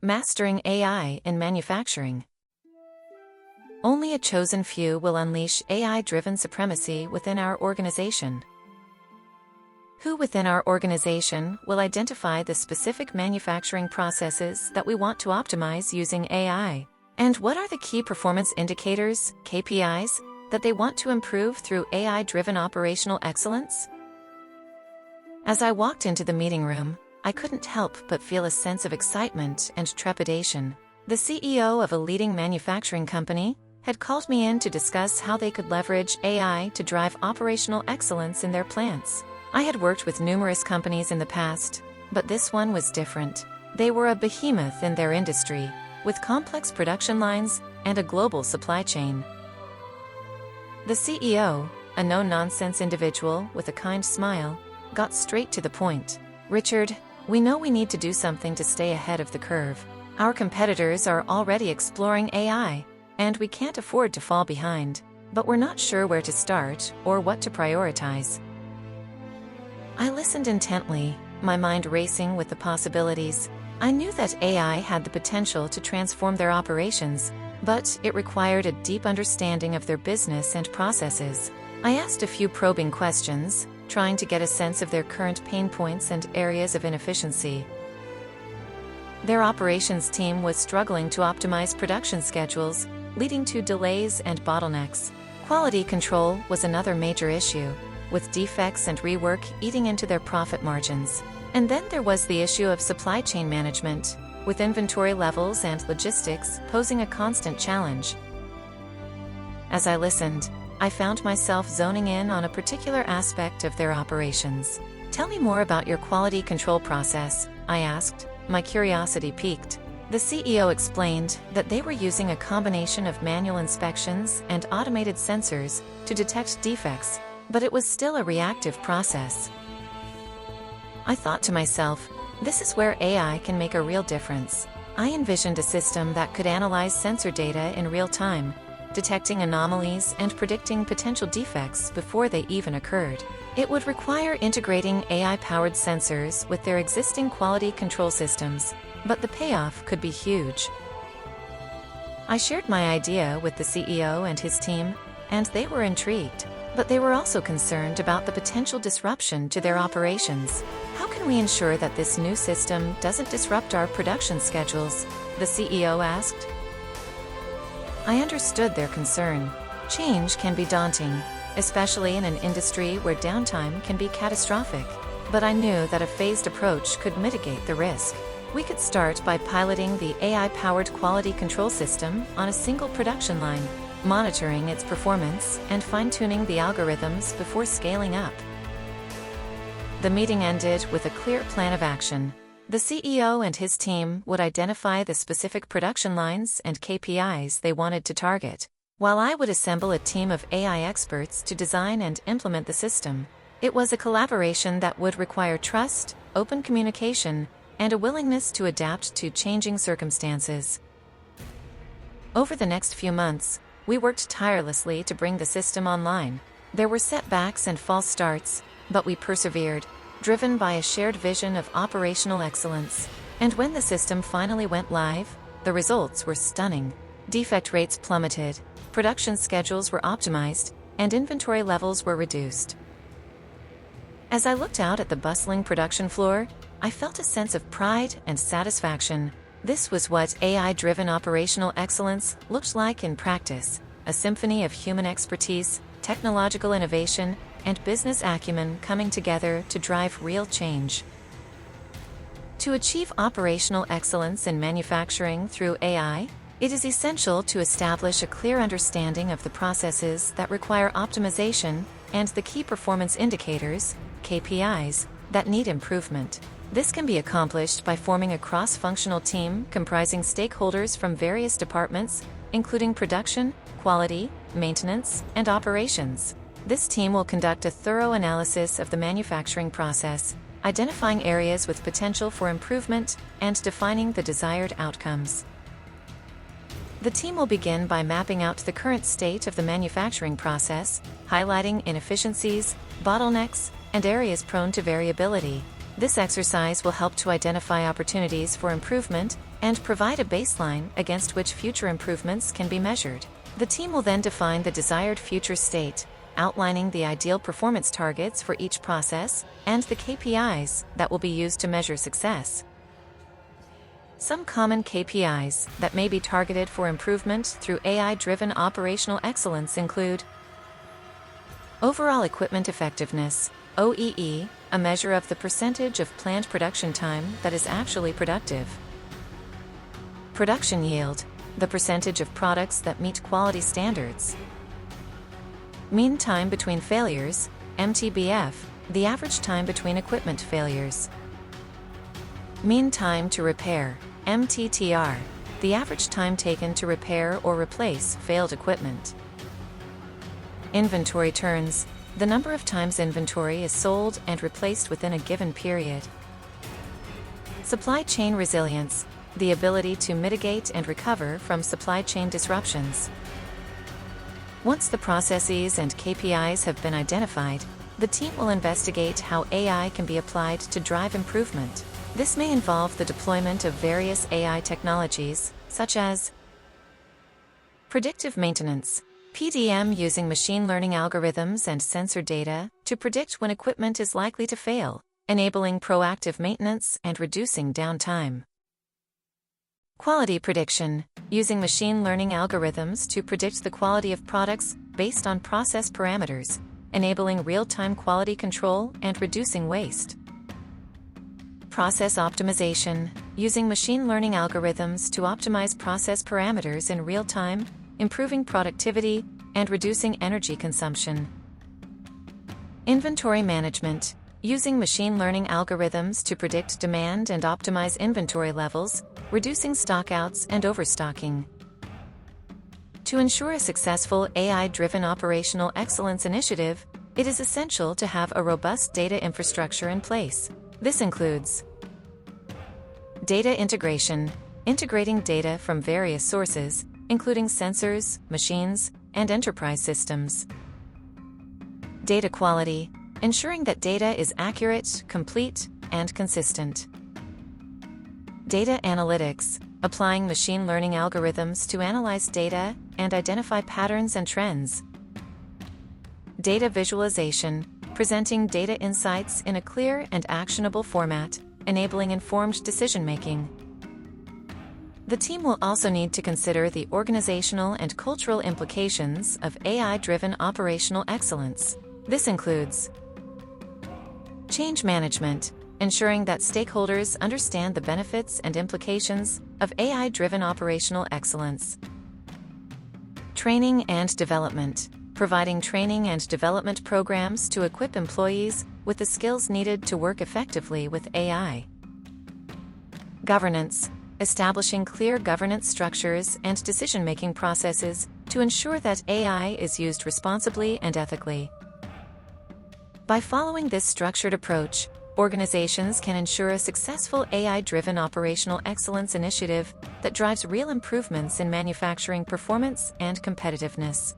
Mastering AI in Manufacturing. Only a chosen few will unleash AI-driven supremacy within our organization. Who within our organization will identify the specific manufacturing processes that we want to optimize using AI? And what are the key performance indicators, KPIs, that they want to improve through AI-driven operational excellence? As I walked into the meeting room, I couldn't help but feel a sense of excitement and trepidation. The CEO of a leading manufacturing company had called me in to discuss how they could leverage AI to drive operational excellence in their plants. I had worked with numerous companies in the past, but this one was different. They were a behemoth in their industry, with complex production lines and a global supply chain. The CEO, a no-nonsense individual with a kind smile, got straight to the point. "Richard, we know we need to do something to stay ahead of the curve. Our competitors are already exploring AI, and we can't afford to fall behind, but we're not sure where to start or what to prioritize." I listened intently, my mind racing with the possibilities. I knew that AI had the potential to transform their operations, but it required a deep understanding of their business and processes. I asked a few probing questions, trying to get a sense of their current pain points and areas of inefficiency. Their operations team was struggling to optimize production schedules, leading to delays and bottlenecks. Quality control was another major issue, with defects and rework eating into their profit margins. And then there was the issue of supply chain management, with inventory levels and logistics posing a constant challenge. As I listened, I found myself zoning in on a particular aspect of their operations. "Tell me more about your quality control process," I asked, my curiosity piqued. The CEO explained that they were using a combination of manual inspections and automated sensors to detect defects, but it was still a reactive process. I thought to myself, this is where AI can make a real difference. I envisioned a system that could analyze sensor data in real time, detecting anomalies and predicting potential defects before they even occurred. It would require integrating AI-powered sensors with their existing quality control systems, but the payoff could be huge. I shared my idea with the CEO and his team, and they were intrigued, but they were also concerned about the potential disruption to their operations. "How can we ensure that this new system doesn't disrupt our production schedules?" the CEO asked. I understood their concern. Change can be daunting, especially in an industry where downtime can be catastrophic. But I knew that a phased approach could mitigate the risk. We could start by piloting the AI-powered quality control system on a single production line, monitoring its performance and fine-tuning the algorithms before scaling up. The meeting ended with a clear plan of action. The CEO and his team would identify the specific production lines and KPIs they wanted to target, while I would assemble a team of AI experts to design and implement the system. It was a collaboration that would require trust, open communication, and a willingness to adapt to changing circumstances. Over the next few months, we worked tirelessly to bring the system online. There were setbacks and false starts, but we persevered, driven by a shared vision of operational excellence. And when the system finally went live, the results were stunning. Defect rates plummeted, production schedules were optimized, and inventory levels were reduced. As I looked out at the bustling production floor, I felt a sense of pride and satisfaction. This was what AI-driven operational excellence looked like in practice, a symphony of human expertise, technological innovation, and business acumen coming together to drive real change. To achieve operational excellence in manufacturing through AI, it is essential to establish a clear understanding of the processes that require optimization and the key performance indicators, KPIs, that need improvement. This can be accomplished by forming a cross-functional team comprising stakeholders from various departments, including production, quality, maintenance, and operations. This team will conduct a thorough analysis of the manufacturing process, identifying areas with potential for improvement, and defining the desired outcomes. The team will begin by mapping out the current state of the manufacturing process, highlighting inefficiencies, bottlenecks, and areas prone to variability. This exercise will help to identify opportunities for improvement and provide a baseline against which future improvements can be measured. The team will then define the desired future state, outlining the ideal performance targets for each process and the KPIs that will be used to measure success. Some common KPIs that may be targeted for improvement through AI-driven operational excellence include overall equipment effectiveness, OEE, a measure of the percentage of planned production time that is actually productive. Production yield, the percentage of products that meet quality standards. Mean time between failures, MTBF, the average time between equipment failures. Mean time to repair, MTTR, the average time taken to repair or replace failed equipment. Inventory turns, the number of times inventory is sold and replaced within a given period. Supply chain resilience, the ability to mitigate and recover from supply chain disruptions. Once the processes and KPIs have been identified, the team will investigate how AI can be applied to drive improvement. This may involve the deployment of various AI technologies, such as predictive maintenance, PDM, using machine learning algorithms and sensor data to predict when equipment is likely to fail, enabling proactive maintenance and reducing downtime. Quality prediction, using machine learning algorithms to predict the quality of products based on process parameters, enabling real-time quality control and reducing waste. Process optimization, using machine learning algorithms to optimize process parameters in real time, improving productivity and reducing energy consumption. Inventory management, using machine learning algorithms to predict demand and optimize inventory levels, reducing stockouts and overstocking. To ensure a successful AI-driven operational excellence initiative, it is essential to have a robust data infrastructure in place. This includes data integration, integrating data from various sources, including sensors, machines, and enterprise systems. Data quality, ensuring that data is accurate, complete, and consistent. Data analytics, applying machine learning algorithms to analyze data and identify patterns and trends. Data visualization, presenting data insights in a clear and actionable format, enabling informed decision-making. The team will also need to consider the organizational and cultural implications of AI-driven operational excellence. This includes change management, ensuring that stakeholders understand the benefits and implications of AI-driven operational excellence. Training and development, providing training and development programs to equip employees with the skills needed to work effectively with AI. Governance, establishing clear governance structures and decision-making processes to ensure that AI is used responsibly and ethically. By following this structured approach, organizations can ensure a successful AI-driven operational excellence initiative that drives real improvements in manufacturing performance and competitiveness.